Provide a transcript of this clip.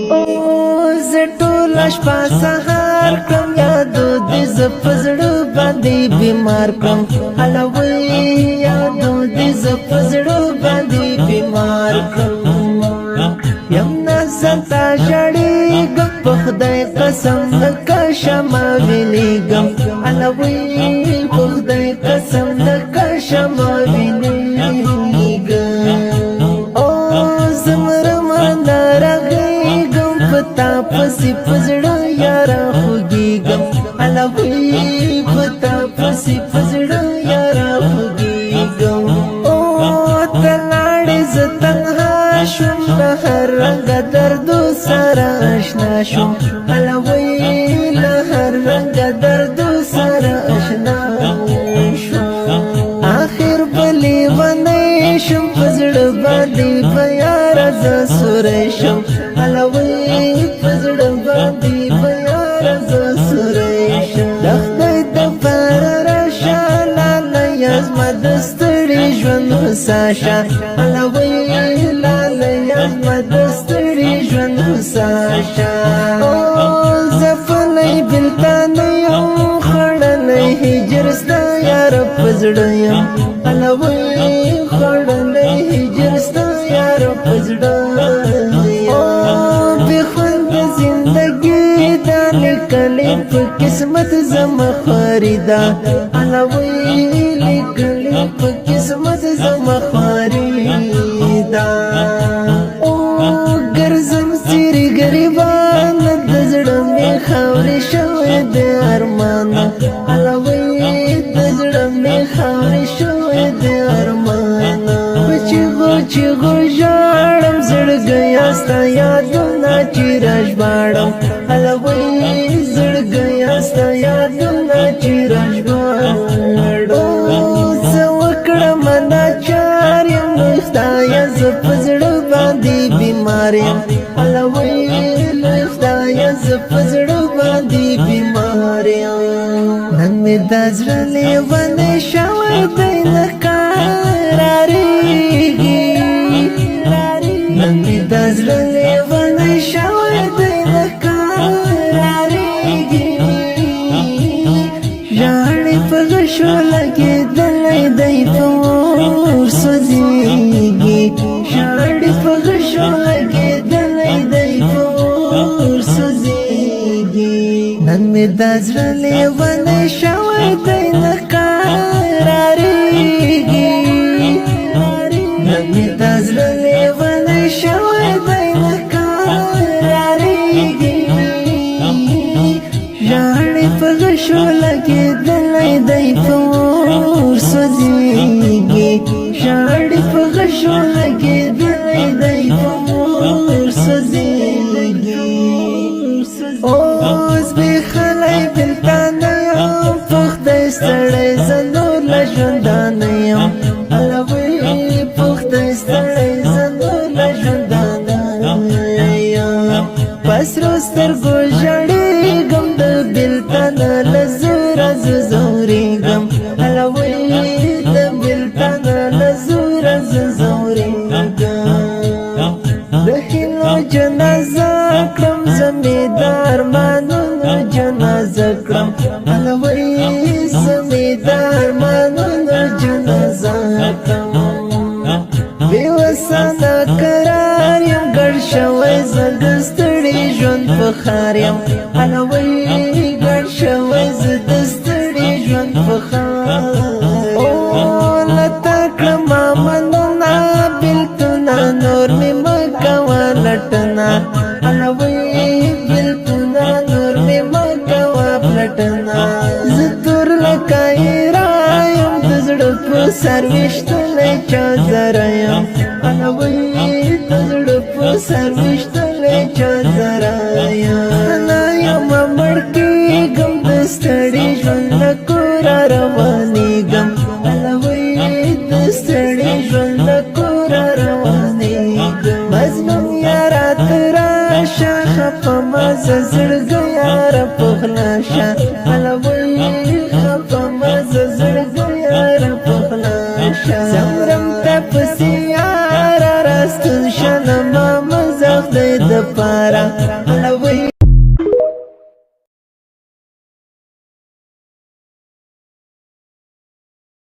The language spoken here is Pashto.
او زټول شپه سهار کم یادو دې زپزړو باندې بیمار کم الوی یادو دې زپزړو باندې بیمار کم یم نزتا شړې ګم په خدای قسم نکا شمع وینېږم الوی په خدای قسم نکا شمع وینېږم او زمرمه نارغېږم پتا پسې پزړه یاره خوږېږم الوی پتا پسې پزړه یاره خوږېږم او ته لاړې زه تنها شوم له هر رنګه دردو سره اشنا شوم الوی له هر رنګه دردو سره اشنا شوم آخر بلې ونې شم په زړه باندې په یاره زه سوری شم الوی په زړه باندې په یاره زه سوری شم د خدای دپاره راشه لالیه زما د ستړي ژوند هوسا شه الوی لالیه زما د ستړي ژوند هوسا شه زفلی بېلتانه یم خړلی هجر ستا یاره په زړه یم الوی خړلی هجر ستا یاره په زړه بې خونده زندګي دا لیکلې په قسمت زما خواري ده الوی لیکلې په قسمت زما خواري ده ګرځم څیرې ګریبان د زړه مې خاورې شوی د ارمان الوی د زړه مې خاورې شوی د ارمان په چیغو چیغو ژاړم زړګیا ستا یادونه چې راژباړم الوی زړګیا ستا یادونه چې راژباړم څه وکړم ناچار یم خدایه زه په زړه باندې بیمار یم الوی خدایه زه په زړه باندې بیمار یم نن مې دا زړه لیونی شوی دی نه قرارېږي نن مې دا زړه لیونی شوی دی نه قرارېږي ژاړې په غشو لګېدلی دی په اور سوځېږي ژاړې په غشو لګېدلی دی په اور سوځېږي نن مې دا زړه لیونی شوی دی نه قرارېږي نن مې دا زړه لیونی شوی دی نه قرارېږي ژاړې په غشو لګېدلی دی په اور سوځېږي ژاړې په غشو لګېدلی دی په اور سوځېږي اوس بېخلی بېلتانه یم په خدای ستړی زه نور له ژوندانه یم الوی په خدای ستړی زه نور له ژوندانه یم په سرو سترګو ژړېږم د بېلتانه له زوره زه ځورېږم الوی د بېلتانه له زوره زه ځورېږم د هیلو جنازه کړم زه مې د ارمانونو جنازه کړم الوی زه مې د ارمانونو جنازه کړم بېوسه ناقرار یم ګډ شوی زه د ستړي ژوند په ښار یم الوی ګډ شوی زه د ستړي ژوند په ښار له تا کړمه مننه بېلتونه نور مې مه کوه لټنه الوی بېلتونه نور مې مه کوه پلټنه زه تور لکه ایرا یم د زړه په سر ویشتلی چادره یم الوی د زړه په سر ویشتلی چادره یم نه یمه مړ کېږم د ستړي ژوند له کوره روانېږم الوی د ستړي ژوند له کوره روانېږم مظلوم یاره ته راشه خفه مه زه زړګی یاره په غلا شه الوی خفه مه زه زړګی یاره په غلا شه زمرم ته پسې یاره راستون شه نه ما مزه خدای د د پارا